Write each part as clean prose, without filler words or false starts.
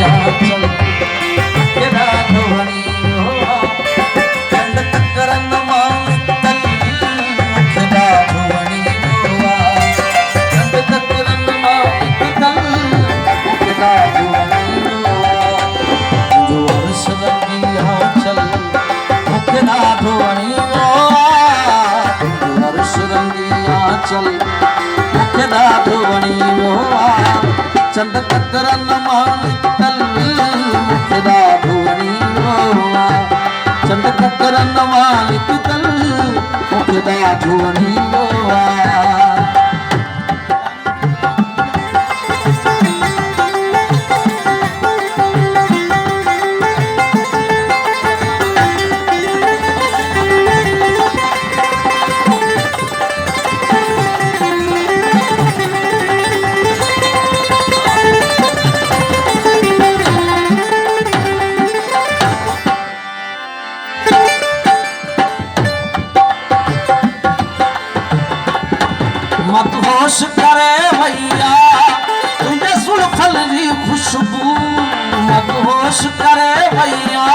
आंचल मुखदा धुवनी होवा चंद ककरन मालिक तल मुखदा धुवनी होवा चंद ककरन मालिक तल मुखदा धुवनी होवा जो अर्श रंगी आंचल मुखदा धुवनी चल मुखदा धुवनी होवा चंद ककरन मालिक तल मुखदा धुवनी होवा चंद ककरन मालिक तल मुखदा धुवनी होवा मदहोश करे भैया तुझे सुल्फल की खुशबू मदहोश करे भैया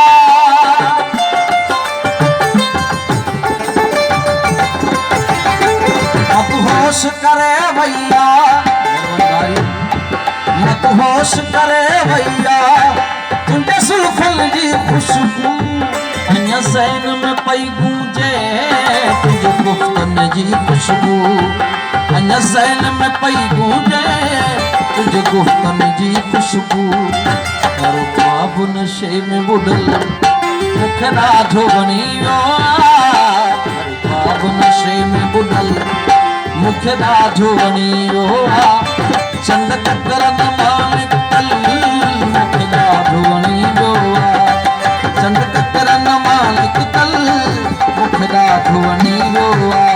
मदहोश करे भैया मदहोश करे भैया तुझे सुल्फल की खुशबू अन्य सैन में पई गूंजे तुझे गुफ्तन जी खुशबू नज़ैन में पई गूंजे तुझे गुफ्तन जी खुशबू और ख्वाब नशे में बुडल मुखदा धुवनी होवा ख्वाब नशे में बुडल मुखदा धुवनी होवा चंद ककरन मालिक तल मुखदा धुवनी होवा चंद ककरन मालिक तल मुखदा धुवनी होवा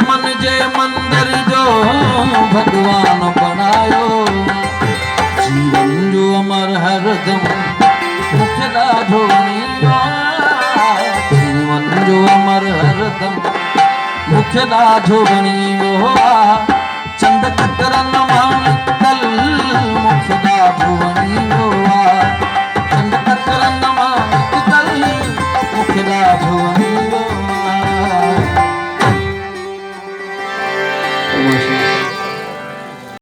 मन जे मंदिर जो भगवान बनायो जीवन जो अमर हरदम मुखदा धुवनी जीवन जो अमर हरदम मुखदा धुवनी होवा चंद ककरन मालिक तल मुखदा धुवनी होवा चंद ककरन मालिक तल मुखदा धुवनी